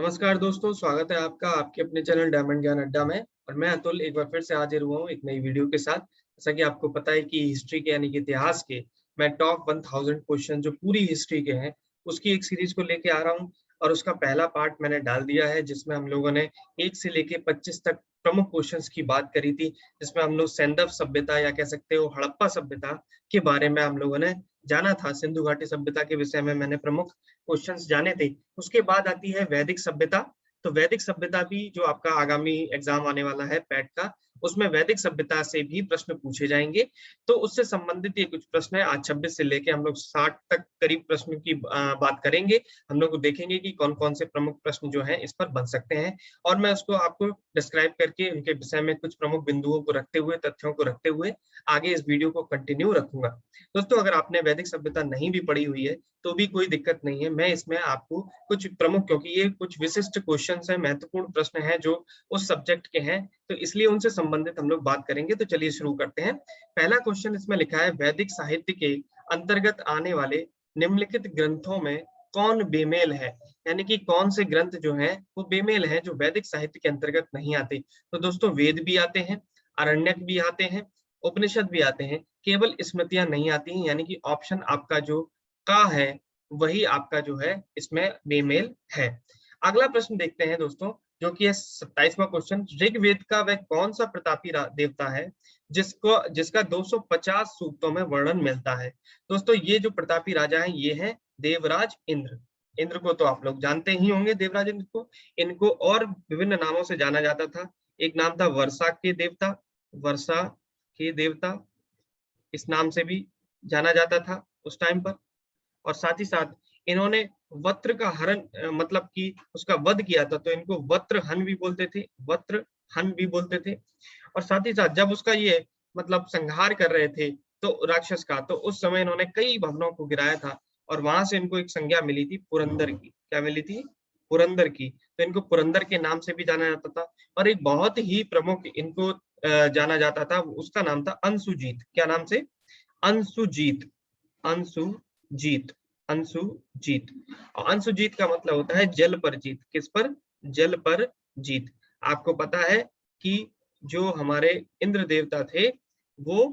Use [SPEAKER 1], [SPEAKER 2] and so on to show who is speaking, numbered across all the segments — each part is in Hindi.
[SPEAKER 1] नमस्कार दोस्तों, स्वागत है आपका आपके अपने चैनल डायमंड ज्ञान अड्डा में। और मैं अतुल एक बार फिर से हाजिर हुआ हूँ एक नई वीडियो के साथ। जैसा कि आपको पता है कि हिस्ट्री के यानी कि इतिहास के मैं टॉप 1000 क्वेश्चन जो पूरी हिस्ट्री के हैं उसकी एक सीरीज को लेके आ रहा हूँ। और उसका पहला पार्ट मैंने डाल दिया है जिसमें हम लोगों ने 1 से लेके 25 तक प्रमुख क्वेश्चंस की बात करी थी, जिसमें हम लोग सैंदव सभ्यता या कह सकते हो हड़प्पा सभ्यता के बारे में हम लोगों ने जाना था। सिंधु घाटी सभ्यता के विषय में मैंने प्रमुख क्वेश्चंस जाने थे। उसके बाद आती है वैदिक सभ्यता। तो वैदिक सभ्यता भी जो आपका आगामी एग्जाम आने वाला है पैट का, उसमें वैदिक सभ्यता से भी प्रश्न पूछे जाएंगे। तो उससे संबंधित ये कुछ प्रश्न है। आज 26 से लेके हम लोग 60 तक करीब प्रश्न की बात करेंगे। हम लोग देखेंगे कि कौन कौन से प्रमुख प्रश्न जो है इस पर बन सकते हैं, और मैं उसको आपको डिस्क्राइब करके उनके विषय में कुछ प्रमुख बिंदुओं को रखते हुए, तथ्यों को रखते हुए आगे इस वीडियो को कंटिन्यू रखूंगा। दोस्तों, अगर आपने वैदिक सभ्यता नहीं भी पढ़ी हुई है तो भी कोई दिक्कत नहीं है। मैं इसमें आपको कुछ प्रमुख, क्योंकि ये कुछ विशिष्ट क्वेश्चंस हैं, महत्वपूर्ण प्रश्न हैं जो उस सब्जेक्ट के हैं, तो इसलिए उनसे संबंधित हम लोग बात करेंगे। तो चलिए शुरू करते हैं। पहला क्वेश्चन इसमें लिखा है, वैदिक साहित्य के अंतर्गत आने वाले निम्नलिखित ग्रंथों में कौन बेमेल है? यानी कि कौन से ग्रंथ जो हैं वो बेमेल हैं, जो वैदिक साहित्य के अंतर्गत नहीं आते। तो दोस्तों, वेद भी आते हैं, आरण्यक भी आते हैं, उपनिषद भी आते हैं, केवल स्मृतियां नहीं आती हैं। यानी कि ऑप्शन आपका जो का है वही आपका जो है इसमें बेमेल है। अगला प्रश्न देखते हैं दोस्तों, जो कि है 27वां क्वेश्चन। ऋग्वेद का वह कौन सा प्रतापी देवता है जिसका 250 सूक्तों में वर्णन मिलता है? दोस्तों, ये जो प्रतापी राजा हैं ये हैं देवराज इंद्र। इंद्र को तो आप लोग जानते ही होंगे, देवराज इंद्र को। इनको और विभिन्न नामों से जाना जाता था। एक नाम था वर्षा के देवता, वर्षा के देवता इस नाम से भी जाना जाता था उस टाइम पर। और साथ ही साथ इन्होंने वत्र का हरण मतलब कि उसका वध किया था, तो इनको वत्र हन भी बोलते थे, वत्र हन भी बोलते थे। और साथ ही साथ जब उसका ये मतलब संहार कर रहे थे तो राक्षस का, तो उस समय इन्होंने कई भवनों को गिराया था, और वहां से इनको एक संज्ञा मिली थी पुरंदर की। क्या मिली थी? पुरंदर की। तो इनको पुरंदर के नाम से भी जाना जाता था। और एक बहुत ही प्रमुख इनको जाना जाता था, उसका नाम था अंशुजीत। क्या नाम से? अंशुजीत। अंशुजीत। अंशुजीत। और अंशुजीत का मतलब होता है जल पर जीत। किस पर? जल पर जीत। आपको पता है कि जो हमारे इंद्र देवता थे वो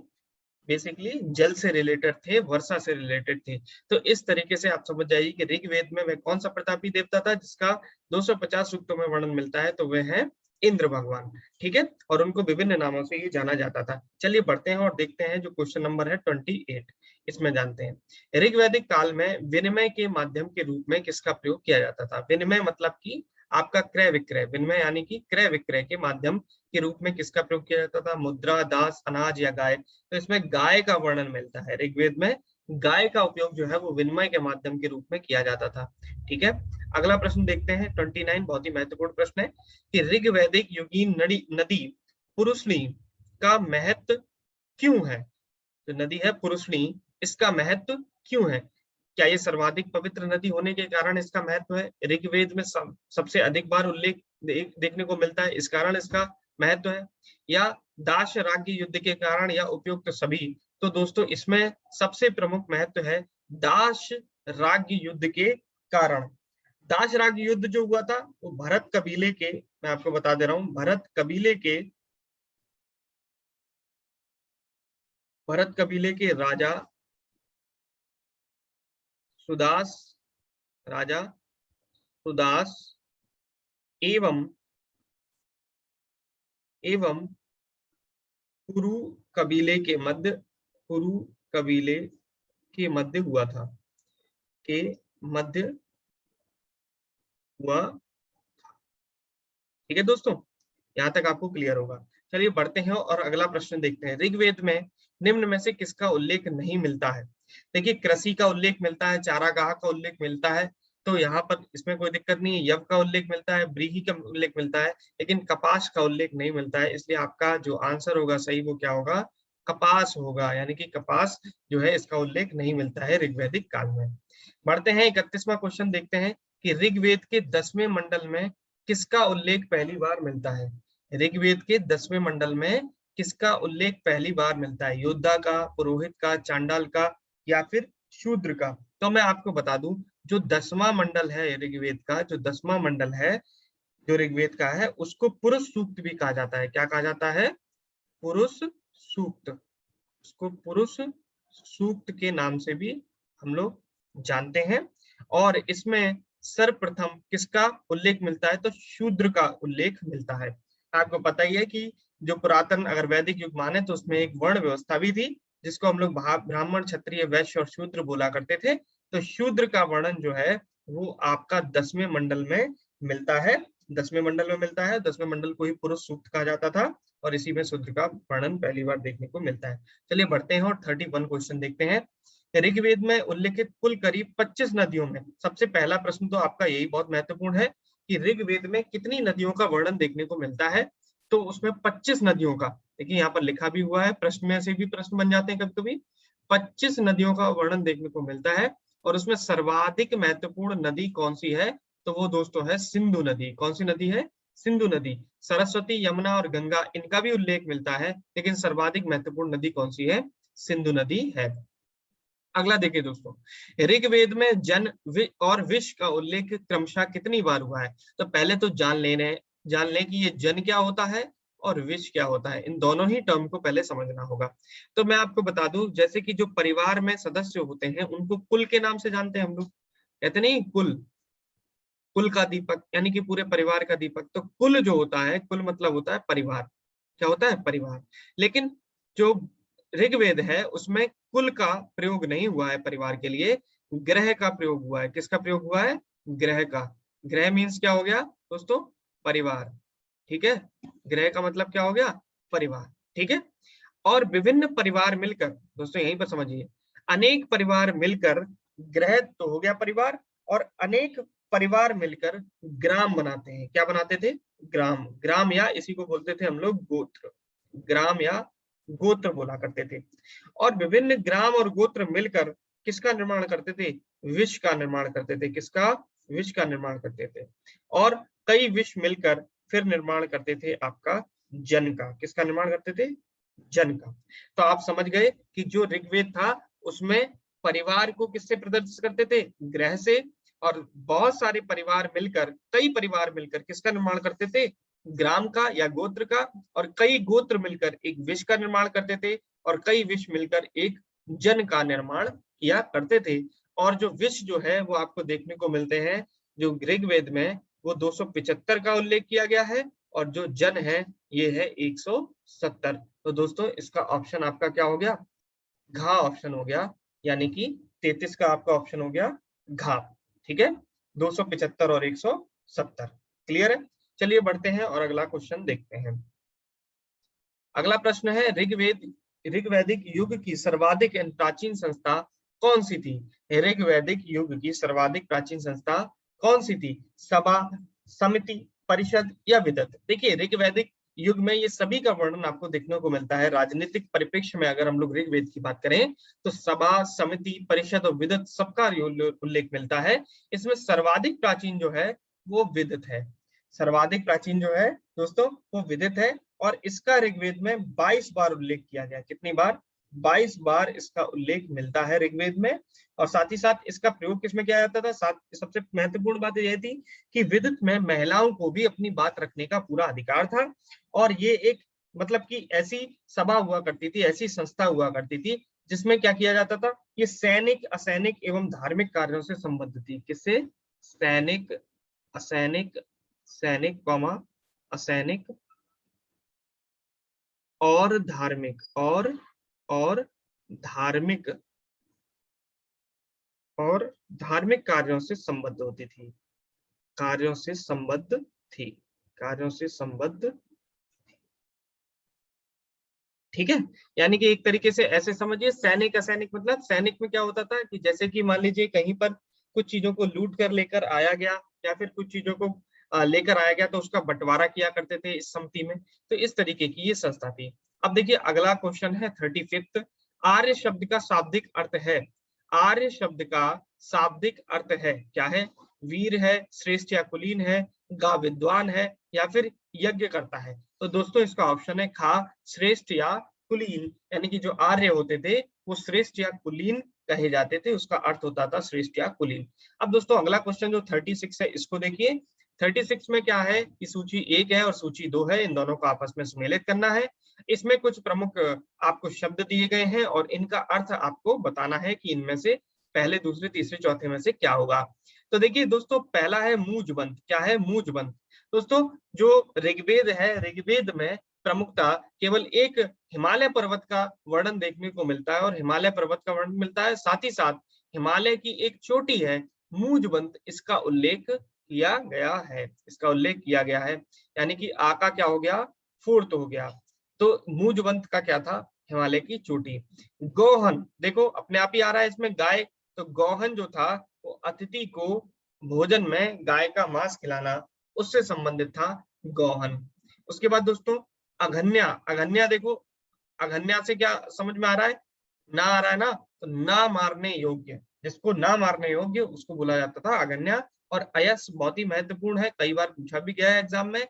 [SPEAKER 1] बेसिकली जल से रिलेटेड थे, वर्षा से रिलेटेड थे। तो इस तरीके से आप समझ जाइए कि ऋग्वेद में वह कौन सा प्रतापी देवता था जिसका 250 सूक्तों में वर्णन मिलता है, तो वह है इंद्र भगवान। ठीक है, और उनको विभिन्न नामों से ये जाना जाता था। चलिए बढ़ते हैं और देखते हैं जो क्वेश्चन नंबर है 28, इसमें जानते हैं। ऋग्वैदिक काल में विनिमय के माध्यम के रूप में किसका प्रयोग किया जाता था? विनिमय मतलब कि आपका क्रय विक्रय, विनिमय यानी कि क्रय विक्रय के माध्यम के रूप में किसका प्रयोग किया जाता था? मुद्रा, दास, अनाज या गाय। तो इसमें गाय का वर्णन मिलता है। ऋग्वेद में गाय का उपयोग जो है वो विनिमय के माध्यम के रूप में किया जाता था। ठीक है, अगला प्रश्न देखते हैं 29, बहुत ही महत्वपूर्ण प्रश्न है कि ऋग्वैदिक युगीन नदी पुरुषनी का महत्व क्यों है? जो नदी है पुरुषनी, इसका महत्व क्यों है? क्या ये सर्वाधिक पवित्र नदी होने के कारण इसका महत्व है? ऋग्वेद में सबसे अधिक बार उल्लेख देखने को मिलता है, इस कारण इसका महत्व है? या दाश राज्य युद्ध के कारण, या उपयुक्त तो सभी? तो दोस्तों, इसमें सबसे प्रमुख महत्व है दाश राज्य युद्ध के कारण। दाश राज्य युद्ध जो हुआ था वो भरत कबीले के, मैं आपको बता दे रहा हूं, भरत कबीले के राजा सुदास, राजा सुदास एवं एवं कुरु कबीले के मध्य, कुरु कबीले के मध्य हुआ था, के मध्य हुआ। ठीक है दोस्तों, यहाँ तक आपको क्लियर होगा। चलिए बढ़ते हैं और अगला प्रश्न देखते हैं। ऋग्वेद में निम्न में से किसका उल्लेख नहीं मिलता है? देखिए, कृषि का उल्लेख मिलता है, चारागाह का उल्लेख मिलता है, तो यहाँ पर इसमें कोई दिक्कत नहीं है। यव का उल्लेख मिलता है, व्रीहि का उल्लेख मिलता है, लेकिन कपास का उल्लेख नहीं मिलता है। इसलिए आपका जो आंसर होगा सही वो क्या होगा? कपास होगा। यानी कि कपास जो है इसका उल्लेख नहीं मिलता है ऋग्वैदिक काल में। बढ़ते हैं 31वां क्वेश्चन देखते हैं कि ऋग्वेद के 10वें मंडल में किसका उल्लेख पहली बार मिलता है? ऋग्वेद के 10वें मंडल में किसका उल्लेख पहली बार मिलता है? योद्धा का, पुरोहित का, चांडाल का, या फिर शूद्र का? तो मैं आपको बता दूं, जो 10वां मंडल है ऋग्वेद का, जो 10वां मंडल है जो ऋग्वेद का है, उसको पुरुष सूक्त भी कहा जाता है। क्या कहा जाता है? पुरुष सूक्त। उसको पुरुष सूक्त के नाम से भी हम लोग जानते हैं। और इसमें सर्वप्रथम किसका उल्लेख मिलता है? तो शूद्र का उल्लेख मिलता है। आपको पता ही है कि जो पुरातन अगर वैदिक युग माने तो उसमें एक वर्ण व्यवस्था भी थी, जिसको हम लोग ब्राह्मण, क्षत्रिय, वैश्य और शूद्र बोला करते थे। तो शूद्र का वर्णन जो है वो आपका 10वें मंडल में मिलता है। 10वें मंडल में मिलता है। 10वें मंडल को ही पुरुष सूक्त कहा जाता था और इसी में शूद्र का वर्णन पहली बार देखने को मिलता है। चलिए बढ़ते हैं और 31 क्वेश्चन देखते हैं। ऋग्वेद में उल्लेखित कुल करीब 25 नदियों में, सबसे पहला प्रश्न तो आपका यही बहुत महत्वपूर्ण है कि ऋग्वेद में कितनी नदियों का वर्णन देखने को मिलता है? तो उसमें 25 नदियों का, देखिए यहाँ पर लिखा भी हुआ है, प्रश्न में से भी प्रश्न बन जाते हैं कभी कभी। 25 नदियों का वर्णन देखने को मिलता है और उसमें सर्वाधिक महत्वपूर्ण नदी कौन सी है? तो वो दोस्तों है सिंधु नदी। कौन सी नदी है? सिंधु नदी। सरस्वती, यमुना और गंगा इनका भी उल्लेख मिलता है, लेकिन सर्वाधिक महत्वपूर्ण नदी कौन सी है? सिंधु नदी है। अगला देखिए दोस्तों, ऋग्वेद में जन और विष का उल्लेख क्रमशः कितनी बार हुआ है? तो पहले तो जान लें कि ये जन क्या होता है और विष क्या होता है। इन दोनों ही टर्म को पहले समझना होगा। तो मैं आपको बता दूं, जैसे कि जो परिवार में सदस्य होते हैं उनको कुल के नाम से जानते हैं हम लोग, कहते नहीं कुल, कुल का दीपक, यानी कि पूरे परिवार का दीपक। तो कुल जो होता है, कुल मतलब होता है परिवार। क्या होता है? परिवार। लेकिन जो ऋग्वेद है उसमें कुल का प्रयोग नहीं हुआ है परिवार के लिए, ग्रह का प्रयोग हुआ है। किसका प्रयोग हुआ है? ग्रह का। ग्रह मीन्स क्या हो गया दोस्तों? परिवार। ठीक है, ग्रह का मतलब क्या हो गया? परिवार। ठीक है। और विभिन्न परिवार मिलकर, दोस्तों यहीं पर समझिए, अनेक परिवार मिलकर ग्रह तो हो गया परिवार, और अनेक परिवार मिलकर ग्राम बनाते हैं। क्या बनाते थे? ग्राम। ग्राम या इसी को बोलते थे हम लोग गोत्र। ग्राम या गोत्र बोला करते थे। और विभिन्न ग्राम और गोत्र मिलकर किसका निर्माण करते थे? विष का निर्माण करते थे। किसका? विष का निर्माण करते थे। और कई विष मिलकर फिर निर्माण करते थे आपका जन का। किसका निर्माण करते थे? जन का। तो आप समझ गए कि जो ऋग्वेद था उसमें परिवार को किससे प्रदर्शित करते थे? ग्रह से। और बहुत सारे परिवार मिलकर, कई परिवार मिलकर किसका निर्माण करते थे? ग्राम का या गोत्र का। और कई गोत्र मिलकर एक विष का निर्माण करते थे, और कई विष मिलकर एक जन का निर्माण किया करते थे। और जो विष जो है वो आपको देखने को मिलते हैं जो ऋग्वेद में, वो 275 का उल्लेख किया गया है, और जो जन है ये है 170। तो दोस्तों इसका ऑप्शन आपका क्या हो गया? घा ऑप्शन हो गया, यानी कि 33 का आपका ऑप्शन हो गया घा। ठीक है, 275 और 170। क्लियर है? चलिए बढ़ते हैं और अगला क्वेश्चन देखते हैं। अगला प्रश्न है, ऋग्वैदिक युग की सर्वाधिक प्राचीन संस्था कौन सी थी? ऋग्वैदिक युग की सर्वाधिक प्राचीन संस्था कौन सी थी? सभा, समिति, परिषद या विदत? देखिए ऋग्वैदिक युग में ये सभी का वर्णन आपको देखने को मिलता है। राजनीतिक परिप्रेक्ष्य में अगर हम लोग ऋग्वेद की बात करें तो सभा, समिति, परिषद और विदत सबका उल्लेख मिलता है। इसमें सर्वाधिक प्राचीन जो है वो विदत है। सर्वाधिक प्राचीन जो है दोस्तों वो विदित है। और इसका ऋग्वेद में 22 बार उल्लेख किया गया। कितनी बार? 22 बार इसका उल्लेख मिलता है ऋग्वेद में। और साथ ही साथ इसका प्रयोग किसमें किया जाता था? सबसे महत्वपूर्ण बात यह थी कि विदित में महिलाओं को भी अपनी बात रखने का पूरा अधिकार था। और ये एक मतलब कि ऐसी सभा हुआ करती थी, ऐसी संस्था हुआ करती थी जिसमें क्या किया जाता था? ये सैनिक, असैनिक एवं धार्मिक कार्यों से संबद्ध थी। किससे? सैनिक, असैनिक, सैनिक कॉमा असैनिक और धार्मिक, और धार्मिक, और धार्मिक कार्यों से संबद्ध होती थी। कार्यों से संबद्ध थी। कार्यों से संबद्ध। ठीक है, यानी कि एक तरीके से ऐसे समझिए, सैनिक असैनिक मतलब सैनिक में क्या होता था कि जैसे कि मान लीजिए कहीं पर कुछ चीजों को लूट कर लेकर आया गया, या फिर कुछ चीजों को लेकर आया गया तो उसका बंटवारा किया करते थे इस समिति में। तो इस तरीके की ये संस्था थी। अब देखिए अगला क्वेश्चन है 35। आर्य शब्द का शाब्दिक अर्थ है। आर्य शब्द का शाब्दिक अर्थ है क्या है? वीर है, श्रेष्ठ या कुलीन है, गा विद्वान है, या फिर यज्ञ करता है? तो दोस्तों इसका ऑप्शन है खा, श्रेष्ठ या कुलीन। यानी कि जो आर्य होते थे वो श्रेष्ठ या कुलीन कहे जाते थे, उसका अर्थ होता था श्रेष्ठ या कुलीन। अब दोस्तों अगला क्वेश्चन जो 36 है इसको देखिए। 36 में क्या है कि सूची 1 है और सूची 2 है, इन दोनों को आपस में सम्मिलित करना है। इसमें कुछ प्रमुख आपको शब्द दिए गए हैं और इनका अर्थ आपको बताना है कि इनमें से पहले, दूसरे, तीसरे, चौथे में से क्या होगा। तो देखिए दोस्तों, पहला है मूजबंत। क्या है? मूजबंत। दोस्तों जो ऋग्वेद है, ऋग्वेद में प्रमुखता केवल एक हिमालय पर्वत का वर्णन देखने को मिलता है, और हिमालय पर्वत का वर्णन मिलता है, साथ ही साथ हिमालय की एक चोटी है मूजबंत, इसका उल्लेख किया गया है, इसका उल्लेख किया गया है। यानी कि आ का क्या हो गया? फोर्थ हो गया। तो मूजबंत का क्या था? हिमालय की चोटी। गोहन, देखो अपने आप ही आ रहा है इसमें गाय, तो गोहन जो था वो अतिथि को भोजन में गाय का मांस खिलाना, उससे संबंधित था गोहन। उसके बाद दोस्तों अघन्या। अघन्या देखो, अघन्या से क्या समझ में आ रहा है? ना आ रहा है ना, तो ना मारने योग्य, जिसको ना मारने योग्य उसको बोला जाता था अघन्या। और अयस बहुत ही महत्वपूर्ण है, कई बार पूछा भी गया है एग्जाम में,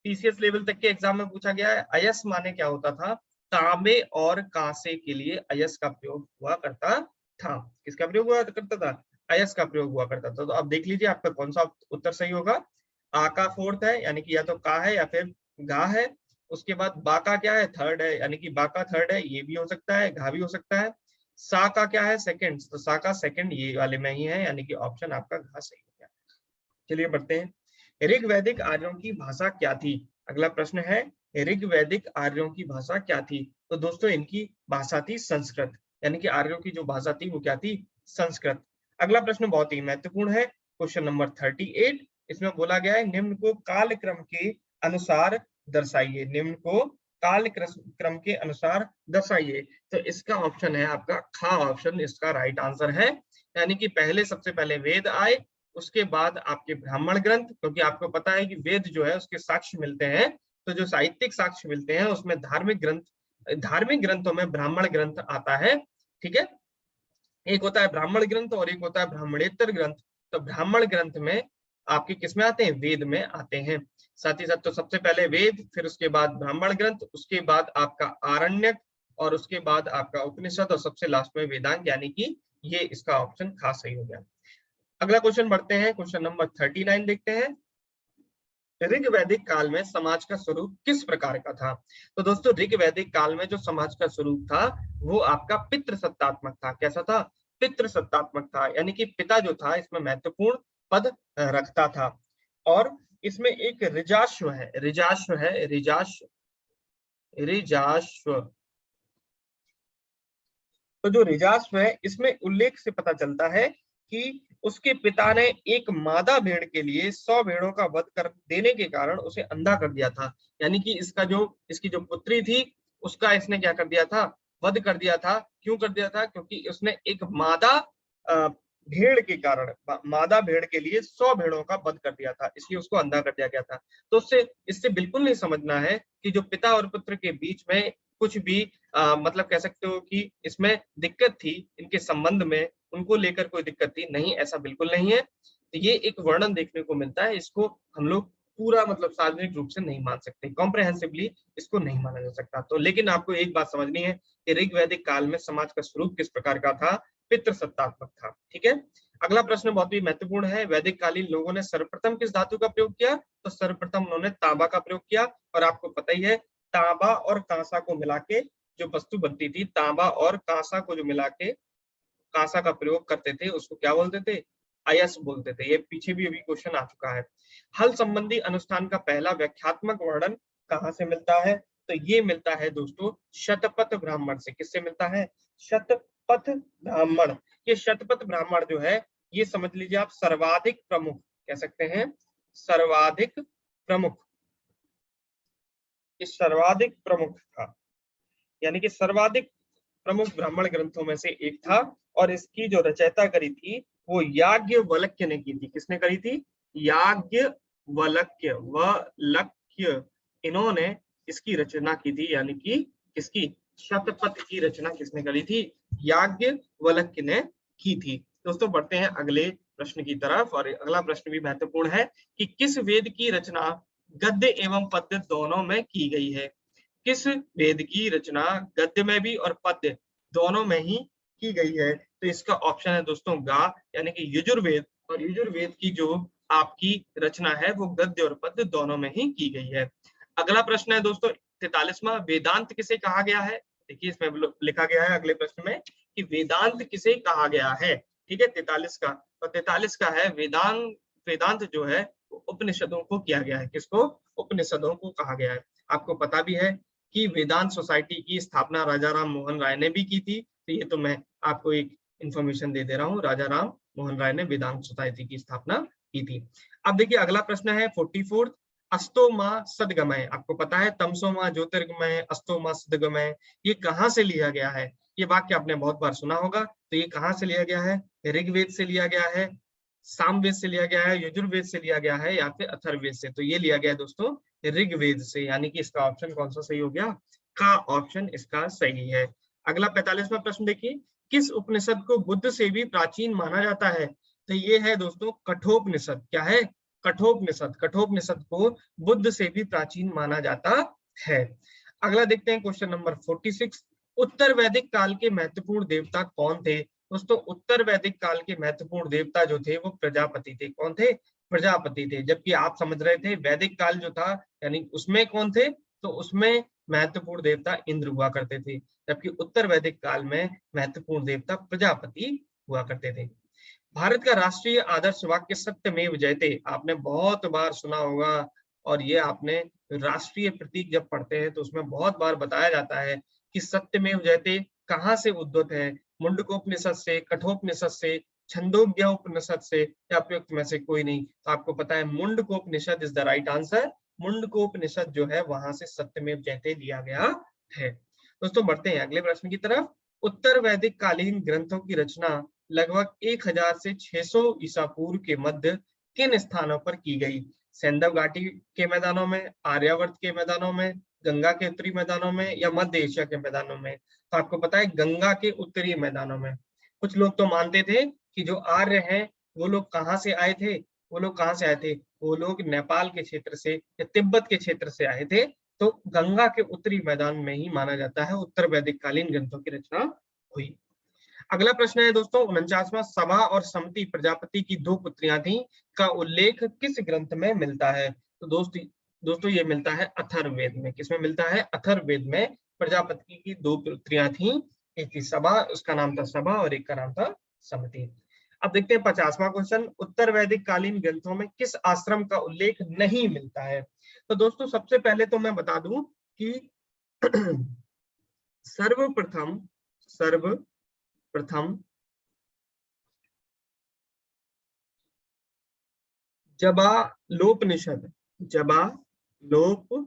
[SPEAKER 1] टीसीएस लेवल तक के एग्जाम में पूछा गया है। अयस माने क्या होता था? तांबे और कांसे के लिए अयस का प्रयोग हुआ करता था। किसका प्रयोग हुआ करता था? अयस का प्रयोग हुआ करता था। तो अब देख लीजिए आपका कौन सा उत्तर सही होगा। आ का फोर्थ है, यानी कि या तो का है या फिर गा है। उसके बाद बा का क्या है? थर्ड है, यानी कि बा का थर्ड है, ये भी हो सकता है, घा भी हो सकता है। सा का क्या है? सेकंड, तो सा का सेकंड ये वाले में ही है, यानी कि ऑप्शन आपका घा सही हो गया। चलिए बढ़ते हैं। ऋग्वैदिक आर्यों की भाषा क्या थी? अगला प्रश्न है, ऋग्वैदिक आर्यों की भाषा क्या थी? तो दोस्तों इनकी भाषा थी संस्कृत, यानी कि आर्यों की जो भाषा थी वो क्या थी? संस्कृत। अगला प्रश्न बहुत ही महत्वपूर्ण है, क्वेश्चन नंबर 38। इसमें बोला गया है निम्न को कालक्रम के अनुसार दर्शाइए। निम्न को काल क्रम के अनुसार दर्शाइए। तो इसका ऑप्शन है आपका खा ऑप्शन, इसका राइट आंसर है। यानी कि पहले, सबसे पहले वेद आए, उसके बाद आपके ब्राह्मण ग्रंथ, क्योंकि आपको पता है कि वेद जो है उसके साक्ष्य मिलते हैं, तो जो साहित्यिक साक्ष्य मिलते हैं उसमें धार्मिक ग्रंथ, धार्मिक ग्रंथों में ब्राह्मण ग्रंथ आता है। ठीक है, एक होता है ब्राह्मण ग्रंथ और एक होता है ब्राह्मणेतर ग्रंथ। तो ब्राह्मण ग्रंथ में आपके किसमें आते हैं? वेद में आते हैं। साथ ही साथ तो सबसे पहले वेद, फिर उसके बाद ब्राह्मण ग्रंथ, उसके बाद आपका आरण्यक, और उसके बाद आपका उपनिषद, और सबसे लास्ट में वेदांग, यानी कि ये इसका ऑप्शन खास सही हो गया। अगला क्वेश्चन बढ़ते हैं, क्वेश्चन नंबर 39 देखते हैं। ऋग्वैदिक काल में समाज का स्वरूप किस प्रकार का था? तो दोस्तों ऋग्वैदिक काल में जो समाज का स्वरूप था वो आपका पितृसत्तात्मक था। कैसा था? पितृसत्तात्मक था, यानी कि पिता जो था इसमें महत्वपूर्ण पद रखता था। और इसमें एक ऋजाश्व है, ऋजाश्व है, ऋजाश्व। तो जो ऋजाश्व है इसमें उल्लेख से पता चलता है कि उसके पिता ने एक मादा भेड़ के लिए 100 भेड़ों का वध कर देने के कारण उसे अंधा कर दिया था। यानी कि इसकी जो पुत्री थी उसका इसने क्या कर दिया था? वध कर दिया था। क्यों कर दिया था? क्योंकि उसने एक मादा भेड़ के कारण, मादा भेड़ के लिए 100 भेड़ों का वध कर दिया था, इसलिए उसको अंधा कर दिया गया था। तो उससे इससे बिल्कुल नहीं समझना है कि जो पिता और पुत्र के बीच में कुछ भी मतलब कह सकते हो कि इसमें दिक्कत थी, इनके संबंध में उनको लेकर कोई दिक्कत थी, नहीं, ऐसा बिल्कुल नहीं है। तो ये एक वर्णन देखने को मिलता है, इसको हम लोग पूरा मतलब सार्वजनिक रूप से नहीं मान सकते, कॉम्प्रहेंसिवली इसको नहीं माना जा सकता। तो लेकिन आपको एक बात समझनी है कि ऋग्वैदिक काल में समाज का स्वरूप किस प्रकार का था? पितृसत्तात्मक था। ठीक है, अगला प्रश्न बहुत ही महत्वपूर्ण है। वैदिक कालीन लोगों ने सर्वप्रथम किस धातु का प्रयोग किया? तो सर्वप्रथम उन्होंने तांबा का प्रयोग किया। और आपको पता ही है तांबा और कांसा को मिला के जो वस्तु बनती थी, तांबा और कांसा को जो मिला के कांसा का प्रयोग करते थे, उसको क्या बोलते थे? अयस बोलते थे। ये पीछे भी अभी क्वेश्चन आ चुका है। हल संबंधी अनुष्ठान का पहला व्याख्यात्मक वर्णन कहाँ से मिलता है? तो ये मिलता है दोस्तों शतपथ ब्राह्मण से। किससे मिलता है? शतपथ ब्राह्मण। ये शतपथ ब्राह्मण जो है ये समझ लीजिए आप सर्वाधिक प्रमुख कह सकते हैं, सर्वाधिक प्रमुख, ये सर्वाधिक प्रमुख था, यानी कि सर्वाधिक प्रमुख ब्राह्मण ग्रंथों में से एक था। और इसकी जो रचयिता करी थी वो याज्ञवल्क्य ने की थी। किसने करी थी? याज्ञवल्क्य, वल्क्य, इन्होंने इसकी रचना की थी। यानी कि किसकी? शतपथ की रचना किसने करी थी? याज्ञवल्क्य ने की थी। दोस्तों बढ़ते हैं अगले प्रश्न की तरफ, और अगला प्रश्न भी महत्वपूर्ण है कि किस वेद की रचना गद्य एवं पद्य दोनों में की गई है? किस वेद की रचना गद्य में भी और पद्य दोनों में ही की गई है, तो इसका ऑप्शन है दोस्तों गा, यानी कि यजुर्वेद। और यजुर्वेद की जो आपकी रचना है वो गद्य और पद्य दोनों में ही की गई है। अगला प्रश्न है दोस्तों 43वां, वेदांत किसे कहा गया है। देखिए इसमें लिखा गया है अगले प्रश्न में कि वेदांत किसे कहा गया है। ठीक है, 43 का, और 43 का है वेदांत, वेदांत जो है उपनिषदों को किया गया है। किसको? उपनिषदों को कहा गया है। आपको पता भी है कि वेदांत सोसाइटी की स्थापना राजा राम मोहन राय ने भी की थी, तो ये तो मैं आपको एक इंफॉर्मेशन दे दे रहा हूँ, राजा राम मोहन राय ने वेदांत सोसाइटी की स्थापना की थी। अब देखिए अगला प्रश्न है 44, अस्तो माँ सदगमय। आपको पता है तमसो माँ ज्योतिर्गमय, अस्तो माँ सदगमय, ये कहाँ से लिया गया है? ये वाक्य आपने बहुत बार सुना होगा, तो ये कहाँ से लिया गया है? ऋग्वेद से लिया गया है, सामवेद से लिया गया है, यजुर्वेद से लिया गया है, या फिर अथर्ववेद से? तो ये लिया गया है दोस्तों ऋग्वेद से, यानी कि इसका ऑप्शन कौन सा सही हो गया? का ऑप्शन इसका सही है। अगला 45वां प्रश्न देखिए, किस उपनिषद को बुद्ध से भी प्राचीन माना जाता है? तो ये है दोस्तों कठोपनिषद। क्या है? कठोपनिषद। कठोपनिषद को बुद्ध से भी प्राचीन माना जाता है। अगला देखते हैं क्वेश्चन नंबर 46, उत्तर वैदिक काल के महत्वपूर्ण देवता कौन थे? दोस्तों उत्तर वैदिक काल के महत्वपूर्ण देवता जो थे वो प्रजापति थे। कौन थे? प्रजापति थे। जबकि आप समझ रहे थे वैदिक काल जो था यानी उसमें कौन थे? तो उसमें महत्वपूर्ण देवता इंद्र हुआ करते थे, जबकि उत्तर वैदिक काल में महत्वपूर्ण देवता प्रजापति हुआ करते थे। भारत का राष्ट्रीय आदर्श वाक्य सत्यमेव जयते, आपने बहुत बार सुना होगा, और ये आपने राष्ट्रीय प्रतीक जब पढ़ते हैं तो उसमें बहुत बार बताया जाता है कि सत्यमेव जयते कहाँ से उद्भूत है? मुंडकोपनिषद से, कठोपनिषद से, छंदोग्य उपनिषद से, या उपयुक्त में से कोई नहीं? तो आपको पता है Mundakopanishad is the right answer. Mundakopanishad जो है वहां से सत्यमेव जयते लिया गया है। दोस्तों बढ़ते हैं अगले प्रश्न की तरफ। उत्तर वैदिक कालीन ग्रंथों की रचना लगभग 1000 से 600 ईसा पूर्व के मध्य किन स्थानों पर की गई? सैंधव घाटी के मैदानों में, आर्यावर्त के मैदानों में, गंगा के उत्तरी मैदानों में, या मध्य एशिया के मैदानों में? तो आपको पता है गंगा के उत्तरी मैदानों में। कुछ लोग तो मानते थे कि जो आर्य हैं वो लोग कहाँ से आए थे? वो लोग कहाँ से आए थे? वो लोग नेपाल के क्षेत्र से या तिब्बत के क्षेत्र से आए थे। तो गंगा के उत्तरी मैदान में ही माना जाता है उत्तर वैदिक कालीन ग्रंथों की रचना हुई। अगला प्रश्न है दोस्तों 49वां, सभा और समति प्रजापति की दो पुत्रियां थी का उल्लेख किस ग्रंथ में मिलता है? तो दोस्तों ये मिलता है अथर्ववेद में। किसमें मिलता है? अथर्ववेद में प्रजापति की दो पुत्रियां थी, एक थी सभा, उसका नाम था सभा, और एक का नाम था समति। अब देखते हैं 50वां क्वेश्चन, उत्तर वैदिक कालीन ग्रंथों में किस आश्रम का उल्लेख नहीं मिलता है? तो दोस्तों सबसे पहले तो मैं बता दूं कि सर्वप्रथम जबालोपनिषद, जबालोपनिषद,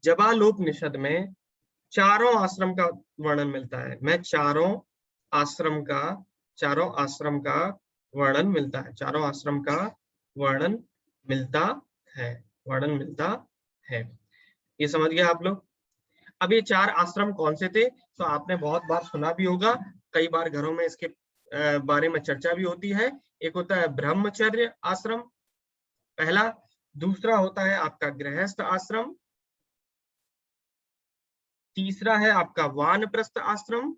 [SPEAKER 1] जबालोपनिषद में चारों आश्रम का वर्णन मिलता है। मैं चारों आश्रम का वर्णन मिलता है, चारों आश्रम का वर्णन मिलता है, वर्णन मिलता है। ये समझ गए आप लोग? अब ये चार आश्रम कौन से थे? तो आपने बहुत बार सुना भी होगा, कई बार घरों में इसके बारे में चर्चा भी होती है। एक होता है ब्रह्मचर्य आश्रम पहला, दूसरा होता है आपका गृहस्थ आश्रम, तीसरा है आपका वानप्रस्थ आश्रम,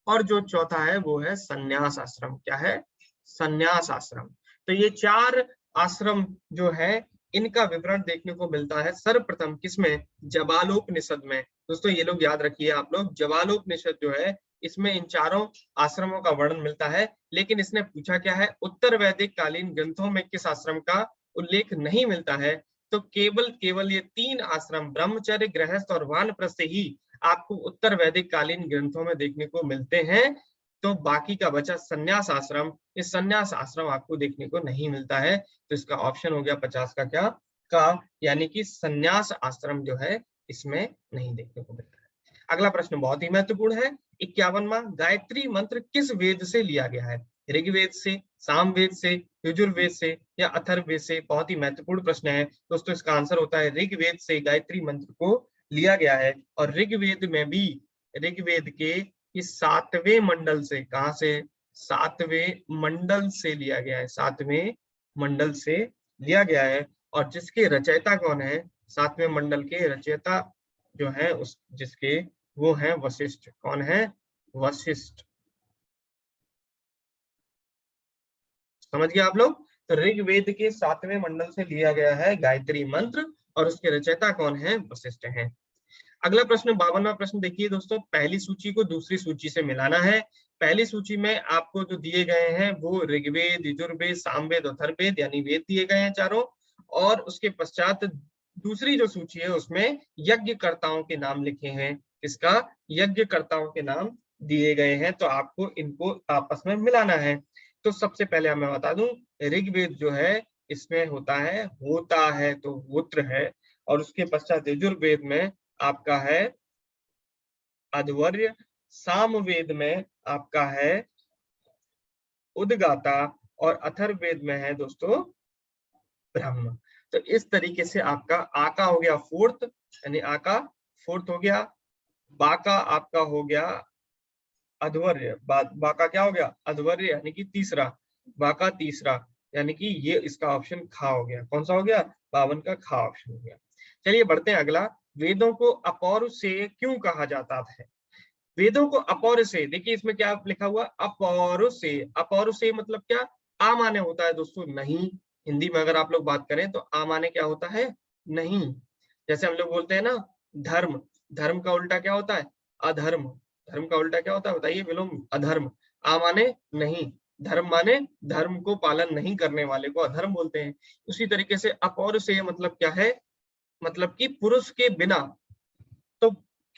[SPEAKER 1] और जो चौथा है वो है संन्यास आश्रम। क्या है? संन्यास आश्रम। तो ये चार आश्रम जो है इनका विवरण देखने को मिलता है सर्वप्रथम किसमें? जबालोपनिषद में। दोस्तों ये लोग याद रखिए आप लोग, जबालोपनिषद जो है इसमें इन चारों आश्रमों का वर्णन मिलता है। लेकिन इसने पूछा क्या है? उत्तर वैदिक कालीन ग्रंथों में किस आश्रम का उल्लेख नहीं मिलता है? तो केवल ये तीन आश्रम ब्रह्मचर्य, गृहस्थ और वानप्रस्थ ही आपको उत्तर वैदिक कालीन ग्रंथों में देखने को मिलते हैं। तो बाकी का बचा संन्यास आश्रम, इस संन्यास आश्रम आपको देखने को नहीं मिलता है। तो इसका ऑप्शन हो गया 50 का क्या? का, यानी कि संन्यास आश्रम जो है इसमें नहीं देखने को मिलता है। अगला प्रश्न बहुत ही महत्वपूर्ण है 51वां, गायत्री मंत्र किस वेद से लिया गया है? ऋग्वेद से, सामवेद से, यजुर्वेद से, या अथर्ववेद से? बहुत ही महत्वपूर्ण प्रश्न है दोस्तों। इसका आंसर होता है ऋग्वेद से गायत्री मंत्र को लिया गया है। और ऋग्वेद में भी ऋग्वेद के इस 7वें मंडल से, कहां से? 7वें मंडल से लिया गया है, 7वें मंडल से लिया गया है। और जिसके रचयिता कौन है? सातवें मंडल के रचयिता जो है उस जिसके वो है वशिष्ठ। कौन है? वशिष्ठ। समझ गए आप लोग? तो ऋग्वेद के सातवें मंडल से लिया गया है गायत्री मंत्र और उसके रचयिता कौन है? वशिष्ठ हैं। अगला प्रश्न 52वां प्रश्न देखिए दोस्तों, पहली सूची को दूसरी सूची से मिलाना है। पहली सूची में आपको जो दिए गए हैं वो ऋग्वेद, यजुर्वेद, सामवेद, अथर्ववेद यानी वेद दिए गए हैं चारों। और उसके पश्चात दूसरी जो सूची है उसमें यज्ञकर्ताओं के नाम लिखे हैं। किसका? यज्ञकर्ताओं के नाम दिए गए हैं। तो आपको इनको आपस में मिलाना है। तो सबसे पहले मैं बता दूं, ऋग्वेद जो है इसमें होता है तो होत्र है। और उसके पश्चात यजुर्वेद में आपका है अध्वर्य, सामवेद में आपका है उद्गाता और अथर्ववेद में है दोस्तों ब्रह्म। तो इस तरीके से आपका आका हो गया फोर्थ, यानी आका फोर्थ हो गया। बाका आपका हो गया अध्वर्य, बाका क्या हो गया? अध्वर्य यानी कि तीसरा। बाका तीसरा, यानी कि ये इसका ऑप्शन खा हो गया। कौन सा हो गया? 52 का खा ऑप्शन हो गया। चलिए बढ़ते हैं अगला। वेदों को अपौरुषेय क्यों कहा जाता है? वेदों को अपौरुषेय, देखिए इसमें क्या लिखा हुआ? अपौरुषेय। अपौरुषेय मतलब क्या? आ माने होता है दोस्तों नहीं। हिंदी में अगर आप लोग बात करें तो आ माने क्या होता है? नहीं। जैसे हम लोग बोलते हैं ना धर्म, धर्म का उल्टा क्या होता है? अधर्म। धर्म का उल्टा क्या होता है बताइए विलोम? अधर्म। आ माने नहीं, धर्म माने धर्म को पालन नहीं करने वाले को अधर्म बोलते हैं। उसी तरीके से अपौरुषेय मतलब क्या है? मतलब कि पुरुष के बिना। तो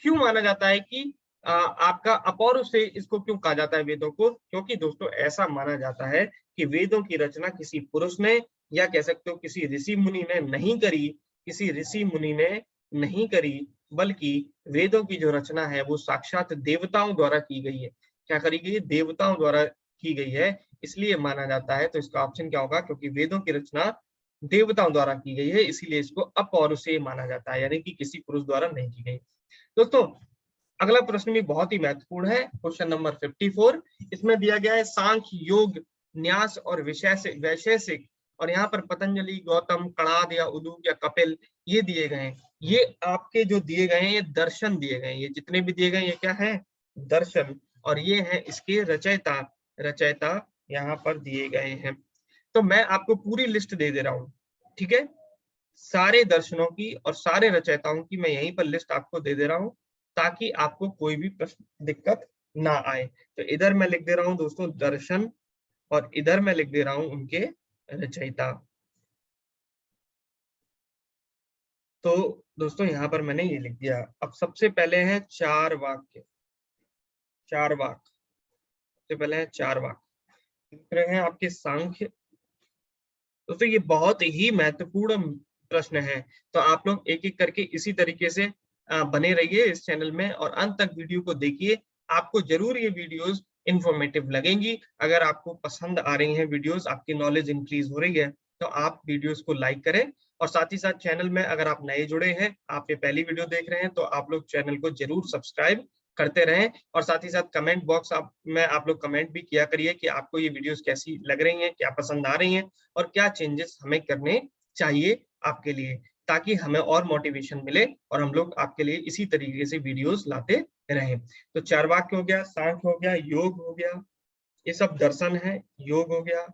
[SPEAKER 1] क्यों माना जाता है कि आपका अपौरुष से इसको क्यों कहा जाता है वेदों को? क्योंकि दोस्तों ऐसा माना जाता है कि वेदों की रचना किसी पुरुष ने या कह सकते हो किसी ऋषि मुनि ने नहीं करी, किसी ऋषि मुनि ने नहीं करी, बल्कि वेदों की जो रचना है वो साक्षात देवताओं द्वारा की गई है। क्या करी गई है? देवताओं द्वारा की गई है, इसलिए माना जाता है। तो इसका ऑप्शन क्या होगा? क्योंकि वेदों की रचना देवताओं द्वारा की गई है इसीलिए इसको अपौरुषेय माना जाता है, यानी कि किसी पुरुष द्वारा नहीं की गई। दोस्तों अगला प्रश्न भी बहुत ही महत्वपूर्ण है, क्वेश्चन नंबर 54। इसमें दिया गया है सांख्य, योग, न्यास और वैशेषिक। और यहाँ पर पतंजलि, गौतम, कणाद या उदुक या कपिल ये दिए गए हैं। ये आपके जो दिए गए हैं ये दर्शन दिए गए हैं। ये जितने भी दिए गए ये क्या है? दर्शन। और ये है इसके रचयिता। रचयिता यहाँ पर दिए गए हैं। तो मैं आपको पूरी लिस्ट दे दे रहा हूँ, ठीक है? सारे दर्शनों की और सारे रचयिताओं की मैं यहीं पर लिस्ट आपको दे दे रहा हूँ, ताकि आपको कोई भी प्रश्न दिक्कत ना आए। तो इधर मैं लिख दे रहा हूँ दोस्तों दर्शन, और इधर मैं लिख दे रहा हूँ उनके रचयिता। तो दोस्तों यहाँ पर मैंने ये लिख दिया। अब सबसे पहले है चार वाक्य। चार वाक, सबसे पहले है चार वाक। दूसरे हैं आपके सांख्य। दोस्तों ये बहुत ही महत्वपूर्ण प्रश्न है। तो आप लोग एक एक करके इसी तरीके से बने रहिए इस चैनल में और अंत तक वीडियो को देखिए। आपको जरूर ये वीडियोस इंफॉर्मेटिव लगेंगी। अगर आपको पसंद आ रही हैं वीडियोस, आपकी नॉलेज इंक्रीज हो रही है, तो आप वीडियोस को लाइक करें। और साथ ही साथ चैनल में अगर आप नए जुड़े हैं, आप ये पहली वीडियो देख रहे हैं, तो आप लोग चैनल को जरूर सब्सक्राइब करते रहें। और साथ ही साथ कमेंट बॉक्स में आप लोग कमेंट भी किया करिए कि आपको ये वीडियोस कैसी लग रही हैं, क्या पसंद आ रही हैं और क्या चेंजेस हमें करने चाहिए आपके लिए, ताकि हमें और मोटिवेशन मिले और हम लोग आपके लिए इसी तरीके से वीडियोस लाते रहें। तो चार्वाक हो गया, सांख्य हो गया, योग हो गया, ये सब दर्शन है, योग हो गया।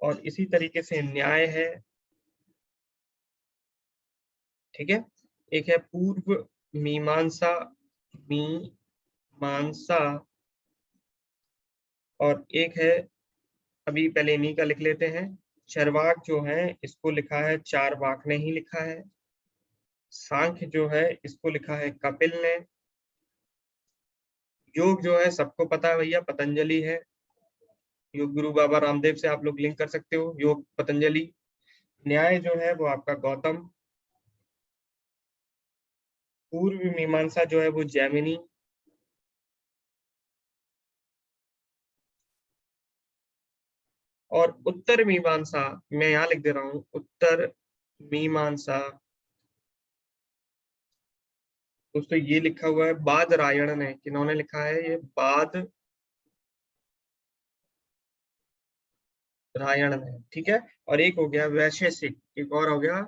[SPEAKER 1] और इसी तरीके से न्याय है, ठीक है। एक है पूर्व मीमांसा, मीमांसा। और एक है, अभी पहले इन्हीं का लिख लेते हैं। चरवाक जो है इसको लिखा है चारवाक ने ही लिखा है। सांख्य जो है इसको लिखा है कपिल ने। योग जो है सबको पता है भैया, पतंजलि है। योग गुरु बाबा रामदेव से आप लोग लिंक कर सकते हो, योग पतंजलि। न्याय जो है वो आपका गौतम। पूर्व मीमांसा जो है वो जैमिनी। और उत्तर मीमांसा, मैं यहाँ लिख दे रहा हूँ उत्तर मीमांसा। दोस्तों ये लिखा हुआ है बादरायण ने। किन्होंने लिखा है? ये बादरायण ने, ठीक है। और एक हो गया वैशेषिक, एक और हो गया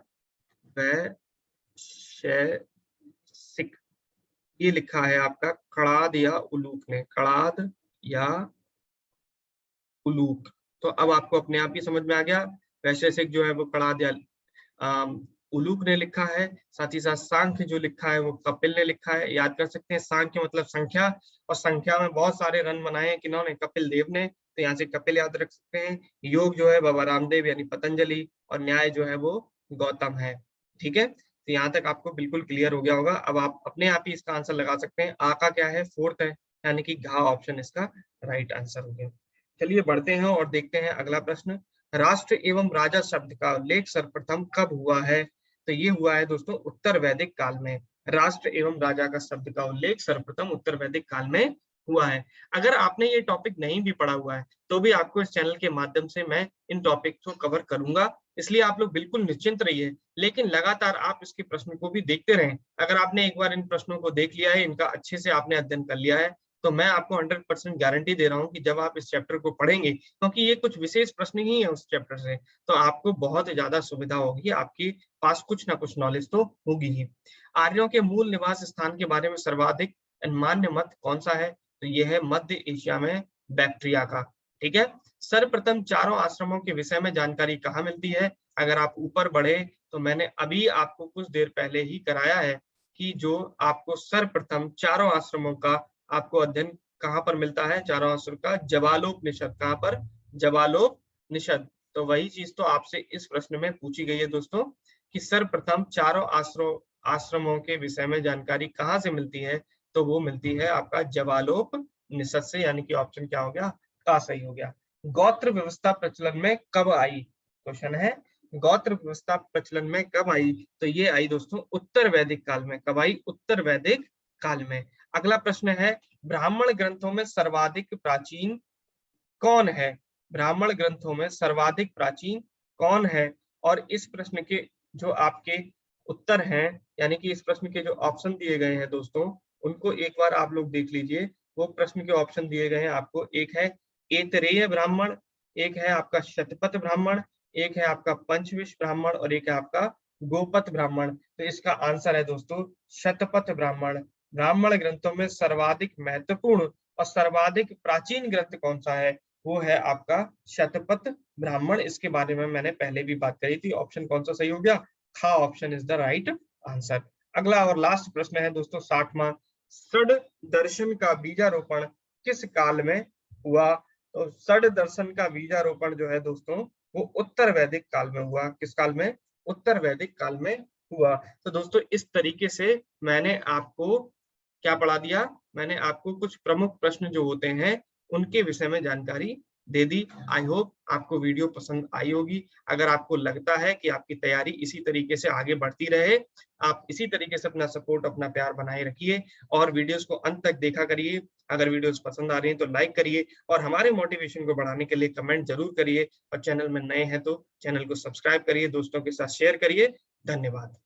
[SPEAKER 1] वैशेषिक, ये लिखा है आपका कड़ाद या उलूक ने, कड़ाद या उलूक। तो अब आपको अपने आप ही समझ में आ गया, वैशेषिक जो है वो कड़ाद या उलूक ने लिखा है। साथ ही साथ सांख्य जो लिखा है वो कपिल ने लिखा है। याद कर सकते हैं, सांख्य मतलब संख्या, और संख्या में बहुत सारे रन बनाए हैं किन्होंने, कपिल देव ने, तो यहाँ से कपिल याद रख सकते हैं। योग जो है बाबा रामदेव यानी पतंजलि, और न्याय जो है वो गौतम है। ठीक है, तो यहाँ तक आपको बिल्कुल क्लियर हो गया होगा। अब आप अपने आप ही इसका आंसर लगा सकते हैं। आ का क्या है, फोर्थ है, यानी कि घा ऑप्शन इसका राइट आंसर हो गया। चलिए बढ़ते हैं और देखते हैं अगला प्रश्न। राष्ट्र एवं राजा शब्द का उल्लेख सर्वप्रथम कब हुआ है? तो ये हुआ है दोस्तों उत्तर वैदिक काल में। राष्ट्र एवं राजा का शब्द का उल्लेख सर्वप्रथम उत्तर वैदिक काल में हुआ है। अगर आपने ये टॉपिक नहीं भी पढ़ा हुआ है तो भी आपको इस चैनल के माध्यम से मैं इन टॉपिक को कवर करूंगा, इसलिए आप लोग बिल्कुल निश्चिंत रहिए। लेकिन लगातार आप इसके प्रश्न को भी देखते रहें। अगर आपने एक बार इन प्रश्नों को देख लिया है, इनका अच्छे से आपने अध्ययन कर लिया है, तो मैं आपको 100% गारंटी दे रहा हूं कि जब आप इस चैप्टर को पढ़ेंगे, क्योंकि ये कुछ विशेष प्रश्न ही है उस चैप्टर से, तो आपको बहुत ज्यादा सुविधा होगी, आपके पास कुछ ना कुछ नॉलेज तो होगी ही। आर्यों के मूल निवास स्थान के बारे में सर्वाधिक मान्य मत कौन सा है? तो ये है मध्य एशिया में बैक्ट्रिया का। ठीक है, सर्वप्रथम चारों आश्रमों के विषय में जानकारी कहाँ मिलती है? अगर आप ऊपर बढ़े तो मैंने अभी आपको कुछ देर पहले ही कराया है कि जो आपको सर्वप्रथम चारों आश्रमों का आपको अध्ययन कहाँ पर मिलता है, चारों आश्रम का जवालोपनिषद। कहाँ पर? जवालोपनिषद। तो वही चीज तो आपसे इस प्रश्न में पूछी गई है दोस्तों, कि सर्वप्रथम चारों आश्रमों के विषय में जानकारी कहाँ से मिलती है? तो वो मिलती है आपका जवालोपनिषद से, यानी कि ऑप्शन क्या हो गया, का सही हो गया। गोत्र व्यवस्था प्रचलन में कब आई? क्वेश्चन है, गोत्र व्यवस्था प्रचलन में कब आई? तो ये आई दोस्तों उत्तर वैदिक काल में। कब आई? उत्तर वैदिक काल में। अगला प्रश्न है, ब्राह्मण ग्रंथों में सर्वाधिक प्राचीन कौन है? ब्राह्मण ग्रंथों में सर्वाधिक प्राचीन कौन है? और इस प्रश्न के जो आपके उत्तर हैं, यानी कि इस प्रश्न के जो ऑप्शन दिए गए हैं दोस्तों, उनको एक बार आप लोग देख लीजिए। वो प्रश्न के ऑप्शन दिए गए हैं आपको, एक है ऐतरेय ब्राह्मण, एक है आपका शतपथ ब्राह्मण, एक है आपका पंचविश ब्राह्मण, और एक है आपका गोपथ ब्राह्मण। तो इसका आंसर है दोस्तों शतपथ ब्राह्मण। ब्राह्मण ग्रंथों में सर्वाधिक महत्वपूर्ण और सर्वाधिक प्राचीन ग्रंथ कौन सा है? वो है आपका शतपथ ब्राह्मण। इसके बारे में मैंने पहले भी बात करी थी। ऑप्शन कौन सा सही हो गया? खा option is the right answer. अगला और लास्ट प्रश्न है दोस्तों 60वां, षड दर्शन का बीजारोपण किस काल में हुआ? तो षड दर्शन का बीजारोपण जो है दोस्तों वो उत्तर वैदिक काल में हुआ। किस काल में? उत्तर वैदिक काल में हुआ। तो दोस्तों इस तरीके से मैंने आपको क्या पढ़ा दिया? मैंने आपको कुछ प्रमुख प्रश्न जो होते हैं उनके विषय में जानकारी दे दी। आई होप आपको वीडियो पसंद आई होगी। अगर आपको लगता है कि आपकी तैयारी इसी तरीके से आगे बढ़ती रहे, आप इसी तरीके से अपना सपोर्ट, अपना प्यार बनाए रखिए और वीडियोस को अंत तक देखा करिए। अगर वीडियोस पसंद आ रही हैं तो लाइक करिए, और हमारे मोटिवेशन को बढ़ाने के लिए कमेंट जरूर करिए, और चैनल में नए हैं तो चैनल को सब्सक्राइब करिए, दोस्तों के साथ शेयर करिए। धन्यवाद।